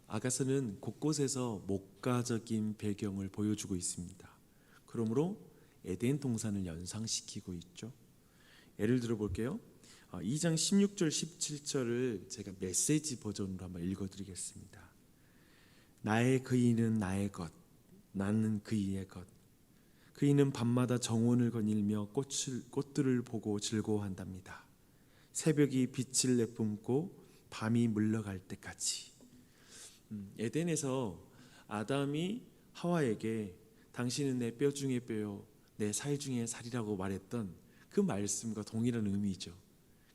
아가서는 곳곳에서 목가적인 배경을 보여주고 있습니다. 그러므로 에덴 동산을 연상시키고 있죠. 예를 들어 볼게요. 2장 16절 17절을 제가 메시지 버전으로 한번 읽어드리겠습니다. 나의 그이는 나의 것, 나는 그이의 것. 그이는 밤마다 정원을 거닐며 꽃들을 보고 즐거워한답니다. 새벽이 빛을 내뿜고 밤이 물러갈 때까지. 에덴에서 아담이 하와에게 당신은 내 뼈 중에 뼈요 내 살 중에 살이라고 말했던 그 말씀과 동일한 의미죠.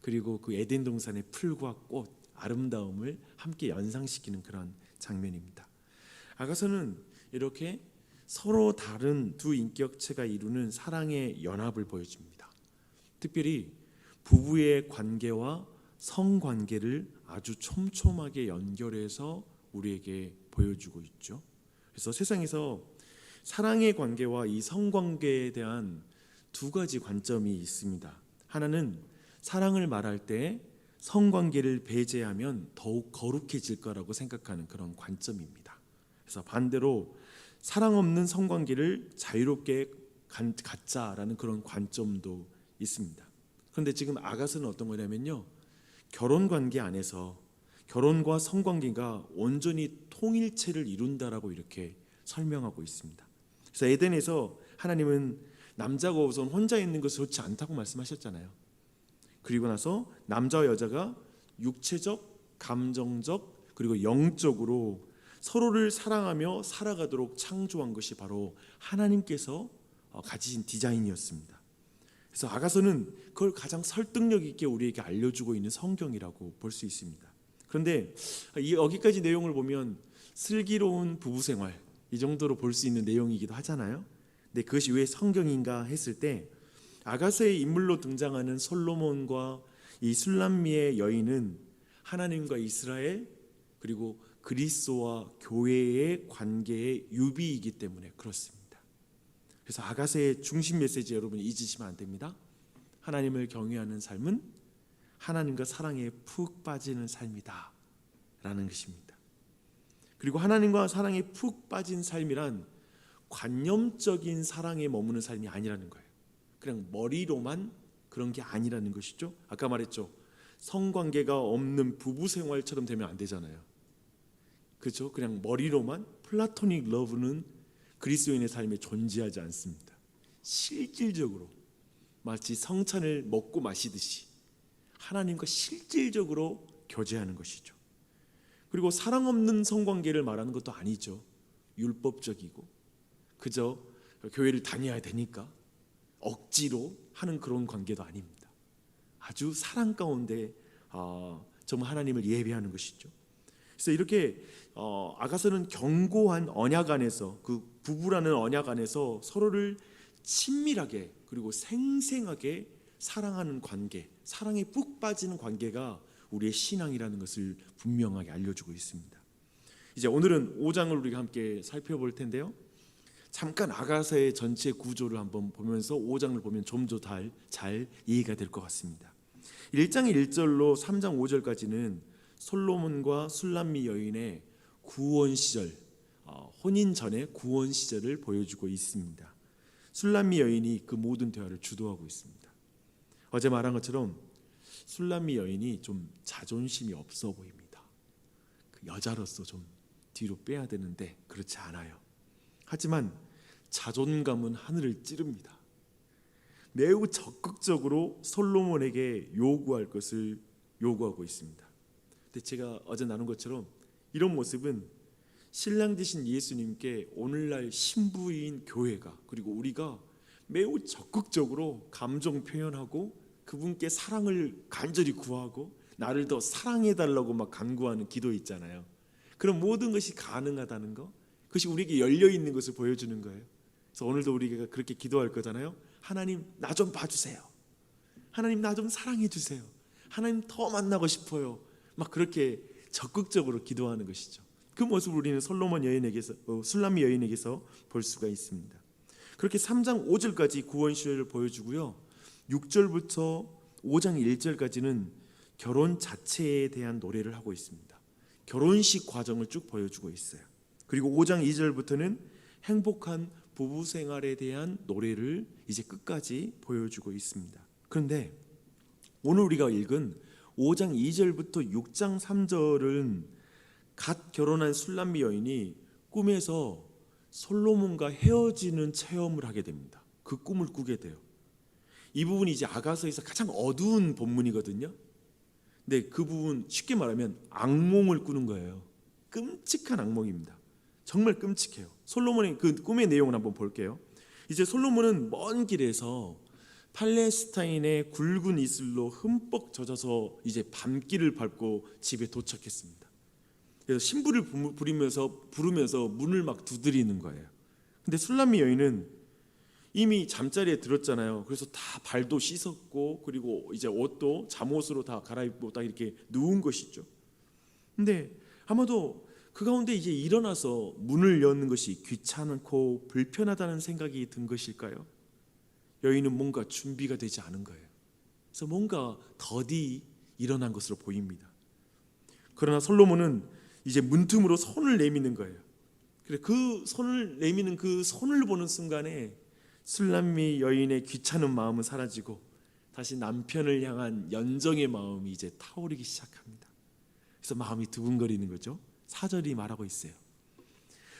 그리고 그 에덴 동산의 풀과 꽃, 아름다움을 함께 연상시키는 그런 장면입니다. 아가서는 이렇게 서로 다른 두 인격체가 이루는 사랑의 연합을 보여줍니다. 특별히 부부의 관계와 성관계를 아주 촘촘하게 연결해서 우리에게 보여주고 있죠. 그래서 세상에서 사랑의 관계와 이 성관계에 대한 두 가지 관점이 있습니다. 하나는 사랑을 말할 때 성관계를 배제하면 더욱 거룩해질 거라고 생각하는 그런 관점입니다. 그래서 반대로 사랑 없는 성관계를 자유롭게 갖자라는 그런 관점도 있습니다. 그런데 지금 아가서는 어떤 거냐면요, 결혼관계 안에서 결혼과 성관계가 온전히 통일체를 이룬다라고 이렇게 설명하고 있습니다. 그래서 에덴에서 하나님은 남자가 우선 혼자 있는 것이 좋지 않다고 말씀하셨잖아요. 그리고 나서 남자와 여자가 육체적, 감정적, 그리고 영적으로 서로를 사랑하며 살아가도록 창조한 것이 바로 하나님께서 가지신 디자인이었습니다. 그래서 아가서는 그걸 가장 설득력 있게 우리에게 알려주고 있는 성경이라고 볼 수 있습니다. 그런데 여기까지 내용을 보면 슬기로운 부부생활 이 정도로 볼 수 있는 내용이기도 하잖아요. 근데 그것이 왜 성경인가 했을 때 아가서의 인물로 등장하는 솔로몬과 이 술람미의 여인은 하나님과 이스라엘 그리고 그리스도와 교회의 관계의 유비이기 때문에 그렇습니다. 그래서 아가서의 중심 메시지 여러분 잊으시면 안 됩니다. 하나님을 경외하는 삶은 하나님과 사랑에 푹 빠지는 삶이다 라는 것입니다. 그리고 하나님과 사랑에 푹 빠진 삶이란 관념적인 사랑에 머무는 삶이 아니라는 거예요. 그냥 머리로만 그런 게 아니라는 것이죠. 아까 말했죠, 성관계가 없는 부부생활처럼 되면 안 되잖아요. 그렇죠? 그냥 머리로만 플라토닉 러브는 그리스도인의 삶에 존재하지 않습니다. 실질적으로 마치 성찬을 먹고 마시듯이 하나님과 실질적으로 교제하는 것이죠. 그리고 사랑 없는 성관계를 말하는 것도 아니죠. 율법적이고 그저 교회를 다녀야 되니까 억지로 하는 그런 관계도 아닙니다. 아주 사랑 가운데 정말 하나님을 예배하는 것이죠. 그래서 이렇게 아가서는 견고한 언약 안에서, 그 부부라는 언약 안에서 서로를 친밀하게 그리고 생생하게 사랑하는 관계, 사랑에 푹 빠지는 관계가 우리의 신앙이라는 것을 분명하게 알려주고 있습니다. 이제 오늘은 5장을 우리가 함께 살펴볼 텐데요, 잠깐 아가서의 전체 구조를 한번 보면서 5장을 보면 좀 더 잘 이해가 될 것 같습니다. 1장 1절로 3장 5절까지는 솔로몬과 술람미 여인의 구원 시절, 혼인 전의 구원 시절을 보여주고 있습니다. 술람미 여인이 그 모든 대화를 주도하고 있습니다. 어제 말한 것처럼 술람미 여인이 좀 자존심이 없어 보입니다. 그 여자로서 좀 뒤로 빼야 되는데 그렇지 않아요. 하지만 자존감은 하늘을 찌릅니다. 매우 적극적으로 솔로몬에게 요구할 것을 요구하고 있습니다. 근데 제가 어제 나눈 것처럼 이런 모습은 신랑 되신 예수님께 오늘날 신부인 교회가, 그리고 우리가 매우 적극적으로 감정 표현하고 그분께 사랑을 간절히 구하고 나를 더 사랑해달라고 막 간구하는 기도 있잖아요. 그런 모든 것이 가능하다는 것, 그것이 우리에게 열려있는 것을 보여주는 거예요. 그래서 오늘도 우리가 그렇게 기도할 거잖아요. 하나님 나 좀 봐주세요. 하나님 나 좀 사랑해 주세요. 하나님 더 만나고 싶어요. 막 그렇게 적극적으로 기도하는 것이죠. 그 모습을 우리는 솔로몬 여인에게서, 술람미 여인에게서 볼 수가 있습니다. 그렇게 3장 5절까지 구원 시절을 보여주고요, 6절부터 5장 1절까지는 결혼 자체에 대한 노래를 하고 있습니다. 결혼식 과정을 쭉 보여주고 있어요. 그리고 5장 2절부터는 행복한 부부 생활에 대한 노래를 이제 끝까지 보여주고 있습니다. 그런데 오늘 우리가 읽은 5장 2절부터 6장 3절은 갓 결혼한 술람미 여인이 꿈에서 솔로몬과 헤어지는 체험을 하게 됩니다. 그 꿈을 꾸게 돼요. 이 부분이 이제 아가서에서 가장 어두운 본문이거든요. 근데 그 부분 쉽게 말하면 악몽을 꾸는 거예요. 끔찍한 악몽입니다. 정말 끔찍해요. 솔로몬의 그 꿈의 내용을 한번 볼게요. 이제 솔로몬은 먼 길에서 팔레스타인의 굵은 이슬로 흠뻑 젖어서 이제 밤길을 밟고 집에 도착했습니다. 그래서 신부를 부르면서 문을 막 두드리는 거예요. 근데 술람미 여인은 이미 잠자리에 들었잖아요. 그래서 다 발도 씻었고 그리고 이제 옷도 잠옷으로 다 갈아입고 딱 이렇게 누운 것이죠. 근데 아마도 그 가운데 이제 일어나서 문을 여는 것이 귀찮고 불편하다는 생각이 든 것일까요? 여인은 뭔가 준비가 되지 않은 거예요. 그래서 뭔가 더디 일어난 것으로 보입니다. 그러나 솔로몬은 이제 문틈으로 손을 내미는 거예요. 그래 그 손을 내미는 그 손을 보는 순간에 술람미 여인의 귀찮은 마음은 사라지고 다시 남편을 향한 연정의 마음이 이제 타오르기 시작합니다. 그래서 마음이 두근거리는 거죠. 4절이 말하고 있어요.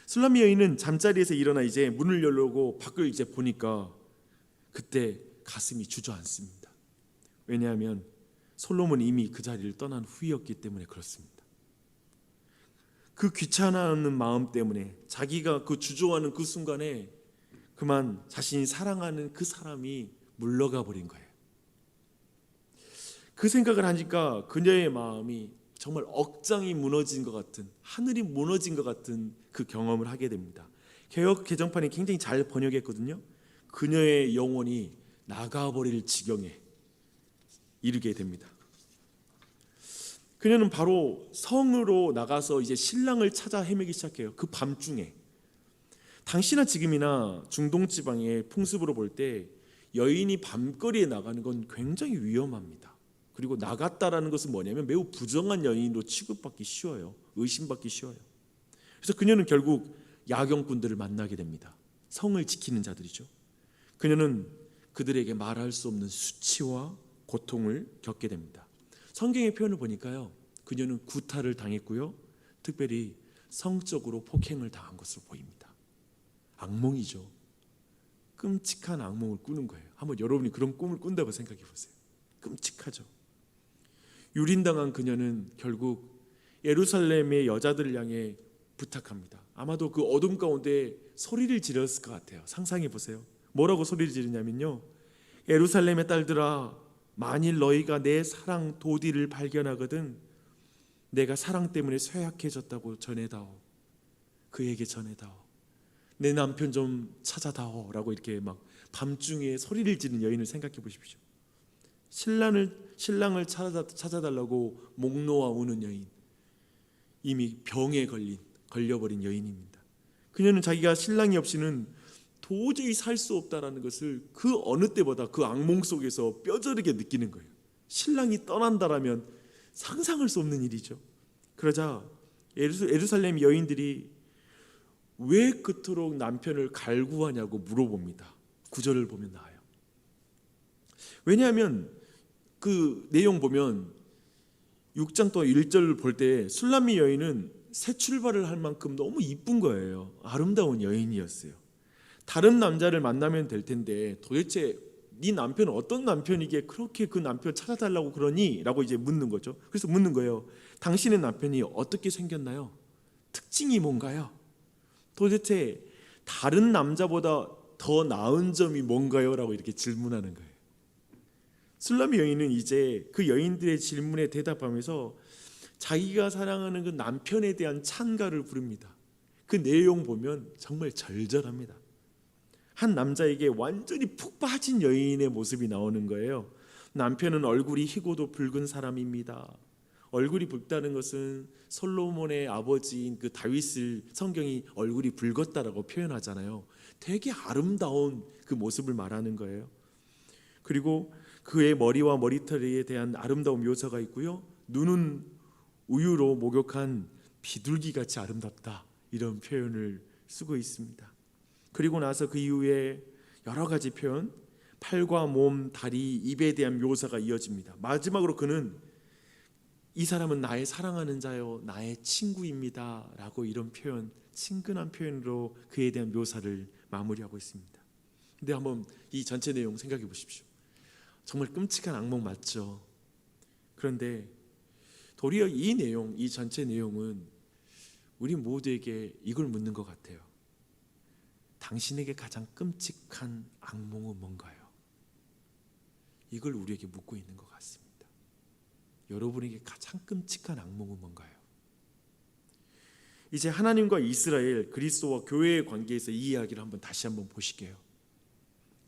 술람미 여인은 잠자리에서 일어나 이제 문을 열려고 밖을 이제 보니까 그때 가슴이 주저앉습니다. 왜냐하면 솔로몬이 이미 그 자리를 떠난 후였기 때문에 그렇습니다. 그 귀찮아하는 마음 때문에 자기가 그 주저하는 그 순간에 그만 자신이 사랑하는 그 사람이 물러가 버린 거예요. 그 생각을 하니까 그녀의 마음이 정말 억장이 무너진 것 같은, 하늘이 무너진 것 같은 그 경험을 하게 됩니다. 개역 개정판이 굉장히 잘 번역했거든요. 그녀의 영혼이 나가버릴 지경에 이르게 됩니다. 그녀는 바로 성으로 나가서 이제 신랑을 찾아 헤매기 시작해요. 그 밤중에. 당시나 지금이나 중동 지방의 풍습으로 볼 때 여인이 밤거리에 나가는 건 굉장히 위험합니다. 그리고 나갔다라는 것은 뭐냐면 매우 부정한 여인으로 취급받기 쉬워요. 의심받기 쉬워요. 그래서 그녀는 결국 야경꾼들을 만나게 됩니다. 성을 지키는 자들이죠. 그녀는 그들에게 말할 수 없는 수치와 고통을 겪게 됩니다. 성경의 표현을 보니까요, 그녀는 구타를 당했고요, 특별히 성적으로 폭행을 당한 것으로 보입니다. 악몽이죠. 끔찍한 악몽을 꾸는 거예요. 한번 여러분이 그런 꿈을 꾼다고 생각해 보세요. 끔찍하죠. 유린당한 그녀는 결국 예루살렘의 여자들을 향해 부탁합니다. 아마도 그 어둠 가운데 소리를 지르었을 것 같아요. 상상해 보세요. 뭐라고 소리를 지르냐면요, 예루살렘의 딸들아, 만일 너희가 내 사랑 도디를 발견하거든 내가 사랑 때문에 쇠약해졌다고 전해다오. 그에게 전해다오. 내 남편 좀 찾아다오 라고 이렇게 막 밤중에 소리를 지르는 여인을 생각해 보십시오. 신랑을 찾아달라고 목 놓아 우는 여인, 이미 병에 걸려버린 여인입니다. 그녀는 자기가 신랑이 없이는 도저히 살 수 없다라는 것을 그 어느 때보다 그 악몽 속에서 뼈저리게 느끼는 거예요. 신랑이 떠난다라면 상상할 수 없는 일이죠. 그러자 예루살렘 여인들이 왜 그토록 남편을 갈구하냐고 물어봅니다. 9절을 보면 나와요. 왜냐하면 그 내용 보면 6장 또 1절을 볼 때 술람미 여인은 새 출발을 할 만큼 너무 이쁜 거예요. 아름다운 여인이었어요. 다른 남자를 만나면 될 텐데 도대체 네 남편은 어떤 남편이기에 그렇게 그 남편 찾아달라고 그러니? 라고 이제 묻는 거죠. 그래서 묻는 거예요. 당신의 남편이 어떻게 생겼나요? 특징이 뭔가요? 도대체 다른 남자보다 더 나은 점이 뭔가요? 라고 이렇게 질문하는 거예요. 술람미 여인은 이제 그 여인들의 질문에 대답하면서 자기가 사랑하는 그 남편에 대한 찬가를 부릅니다. 그 내용 보면 정말 절절합니다. 한 남자에게 완전히 푹 빠진 여인의 모습이 나오는 거예요. 남편은 얼굴이 희고도 붉은 사람입니다. 얼굴이 붉다는 것은 솔로몬의 아버지인 그 다윗을 성경이 얼굴이 붉었다라고 표현하잖아요. 되게 아름다운 그 모습을 말하는 거예요. 그리고 그의 머리와 머리털에 대한 아름다운 묘사가 있고요. 눈은 우유로 목욕한 비둘기같이 아름답다, 이런 표현을 쓰고 있습니다. 그리고 나서 그 이후에 여러 가지 표현, 팔과 몸, 다리, 입에 대한 묘사가 이어집니다. 마지막으로 그는 이 사람은 나의 사랑하는 자요, 나의 친구입니다 라고 이런 표현, 친근한 표현으로 그에 대한 묘사를 마무리하고 있습니다. 근데 한번 이 전체 내용 생각해 보십시오. 정말 끔찍한 악몽 맞죠? 그런데 도리어 이 내용, 이 전체 내용은 우리 모두에게 이걸 묻는 것 같아요. 당신에게 가장 끔찍한 악몽은 뭔가요? 이걸 우리에게 묻고 있는 것 같습니다. 여러분에게 가장 끔찍한 악몽은 뭔가요? 이제 하나님과 이스라엘, 그리스도와 교회의 관계에서 이 이야기를 다시 한번 보실게요.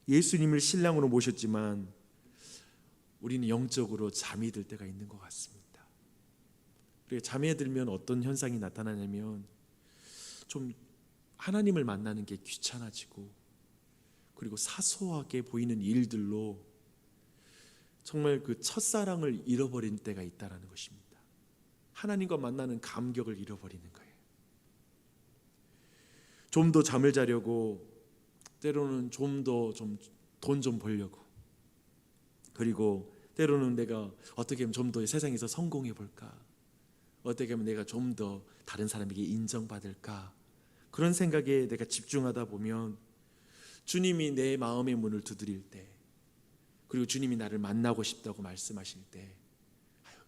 예수님을 신랑으로 모셨지만 우리는 영적으로 잠이 들 때가 있는 것 같습니다. 그리고 잠에 들면 어떤 현상이 나타나냐면 좀 하나님을 만나는 게 귀찮아지고, 그리고 사소하게 보이는 일들로 정말 그 첫사랑을 잃어버린 때가 있다는 것입니다. 하나님과 만나는 감격을 잃어버리는 거예요. 좀 더 잠을 자려고, 때로는 좀 더 돈 좀 벌려고, 그리고 때로는 내가 어떻게 하면 좀 더 세상에서 성공해 볼까, 어떻게 하면 내가 좀 더 다른 사람에게 인정받을까, 그런 생각에 내가 집중하다 보면 주님이 내 마음의 문을 두드릴 때, 그리고 주님이 나를 만나고 싶다고 말씀하실 때,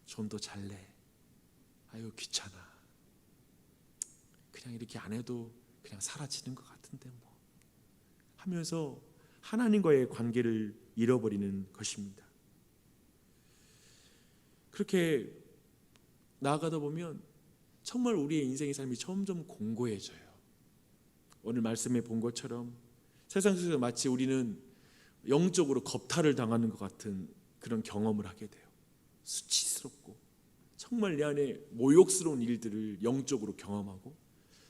좀 더 잘래, 귀찮아, 그냥 이렇게 안 해도 그냥 사라지는 것 같은데 뭐 하면서 하나님과의 관계를 잃어버리는 것입니다. 그렇게 나아가다 보면 정말 우리의 인생의 삶이 점점 공고해져요. 오늘 말씀에 본 것처럼 세상 속에서 마치 우리는 영적으로 겁탈을 당하는 것 같은 그런 경험을 하게 돼요. 수치스럽고 정말 내 안에 모욕스러운 일들을 영적으로 경험하고,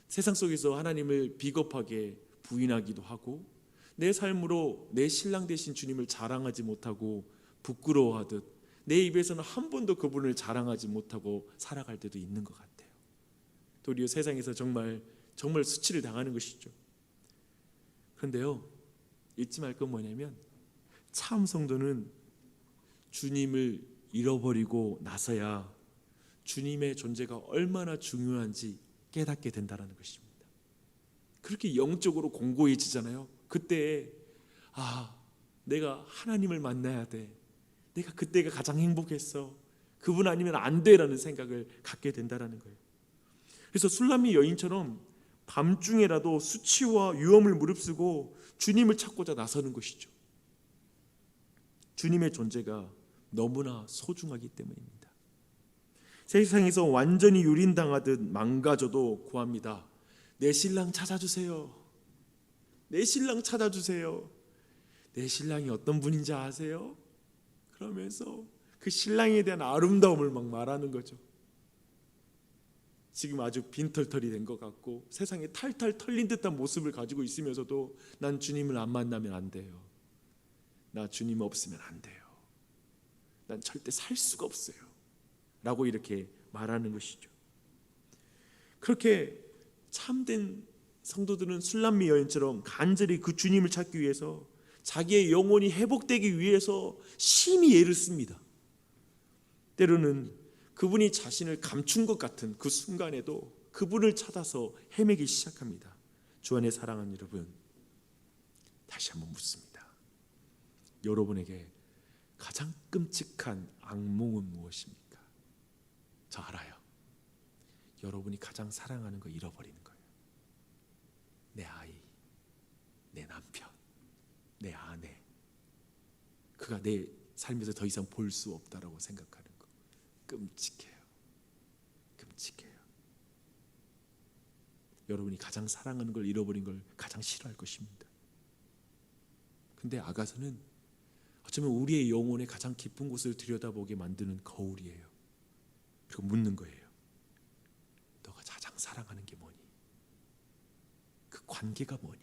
세상 속에서 하나님을 비겁하게 부인하기도 하고, 내 삶으로 내 신랑 되신 주님을 자랑하지 못하고 부끄러워하듯 내 입에서는 한 번도 그분을 자랑하지 못하고 살아갈 때도 있는 것 같아요. 도리어 세상에서 정말 수치를 당하는 것이죠. 그런데요, 잊지 말 건 뭐냐면 참 성도는 주님을 잃어버리고 나서야 주님의 존재가 얼마나 중요한지 깨닫게 된다는 것입니다. 그렇게 영적으로 공고해지잖아요. 그때 내가 하나님을 만나야 돼, 내가 그때가 가장 행복했어, 그분 아니면 안 돼라는 생각을 갖게 된다는 거예요. 그래서 술람미 여인처럼 밤중에라도 수치와 위험을 무릅쓰고 주님을 찾고자 나서는 것이죠. 주님의 존재가 너무나 소중하기 때문입니다. 세상에서 완전히 유린당하듯 망가져도 구합니다. 내 신랑 찾아주세요. 내 신랑 찾아주세요. 내 신랑이 어떤 분인지 아세요? 그러면서 그 신랑에 대한 아름다움을 막 말하는 거죠. 지금 아주 빈털털이 된 것 같고 세상에 탈탈 털린 듯한 모습을 가지고 있으면서도 난 주님을 안 만나면 안 돼요. 나 주님 없으면 안 돼요. 난 절대 살 수가 없어요 라고 이렇게 말하는 것이죠. 그렇게 참된 성도들은 술람미 여인처럼 간절히 그 주님을 찾기 위해서 자기의 영혼이 회복되기 위해서 심히 애를 씁니다. 때로는 그분이 자신을 감춘 것 같은 그 순간에도 그분을 찾아서 헤매기 시작합니다. 주 안에 사랑하는 여러분, 다시 한번 묻습니다. 여러분에게 가장 끔찍한 악몽은 무엇입니까? 저 알아요. 여러분이 가장 사랑하는 거 잃어버리는 거예요. 내 아이, 내 남편, 내 아내, 그가 내 삶에서 더 이상 볼 수 없다라고 생각하는 거 끔찍해요. 끔찍해요. 여러분이 가장 사랑하는 걸 잃어버린 걸 가장 싫어할 것입니다. 근데 아가서는 어쩌면 우리의 영혼의 가장 깊은 곳을 들여다보게 만드는 거울이에요. 그리고 묻는 거예요. 너가 가장 사랑하는 게 뭐니? 그 관계가 뭐니?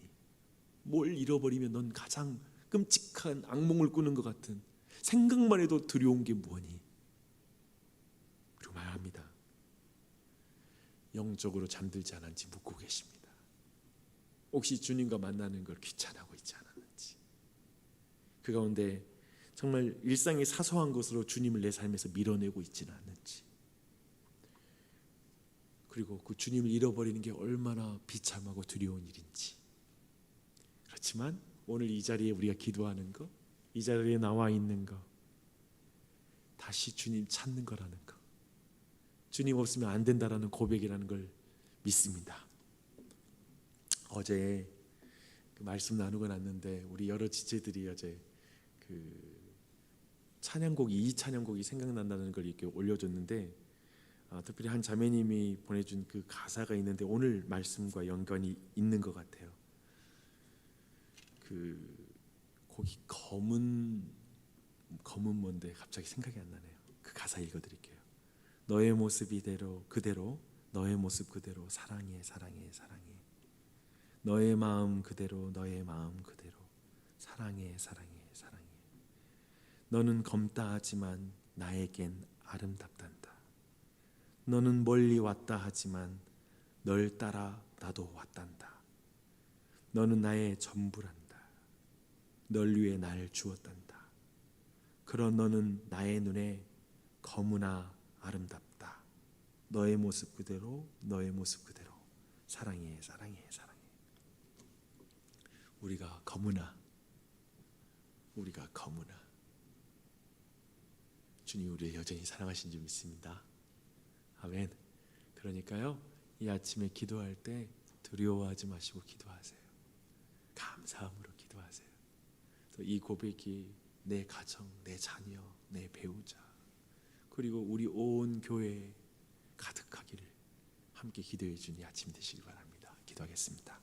뭘 잃어버리면 넌 가장 끔찍한 악몽을 꾸는 것 같은, 생각만 해도 두려운 게 뭐니? 그리고 말합니다. 영적으로 잠들지 않았는지 묻고 계십니다. 혹시 주님과 만나는 걸 귀찮아하고 있지 않았는지, 그 가운데 정말 일상의 사소한 것으로 주님을 내 삶에서 밀어내고 있지는 않는지, 그리고 그 주님을 잃어버리는 게 얼마나 비참하고 두려운 일인지. 그렇지만 오늘 이 자리에 우리가 기도하는 거, 이 자리에 나와 있는 거, 다시 주님 찾는 거라는 거, 주님 없으면 안 된다라는 고백이라는 걸 믿습니다. 어제 그 말씀 나누고 났는데 우리 여러 지체들이 어제 그 찬양곡이, 이 찬양곡이 생각난다는 걸 이렇게 올려줬는데, 특별히 한 자매님이 보내준 그 가사가 있는데 오늘 말씀과 연관이 있는 것 같아요. 그 곡이 검은 뭔데 갑자기 생각이 안 나네요. 그 가사 읽어드릴게요. 너의 모습 이대로 그대로, 너의 모습 그대로 사랑해 사랑해 사랑해. 너의 마음 그대로, 너의 마음 그대로 사랑해 사랑해 사랑해. 너는 검다 하지만 나에겐 아름답단다. 너는 멀리 왔다 하지만 널 따라 나도 왔단다. 너는 나의 전부란다. 널 위해 날 주었단다. 그런 너는 나의 눈에 거무나 아름답다. 너의 모습 그대로, 너의 모습 그대로 사랑해 사랑해 사랑해. 우리가 거무나 주님 우리를 여전히 사랑하신 줄 믿습니다. 아멘. 그러니까요, 이 아침에 기도할 때 두려워하지 마시고 기도하세요. 감사함으로 기도하세요. 이 고백이 내 가정, 내 자녀, 내 배우자, 그리고 우리 온 교회에 가득하기를 함께 기도해 주니 아침 되시기 바랍니다. 기도하겠습니다.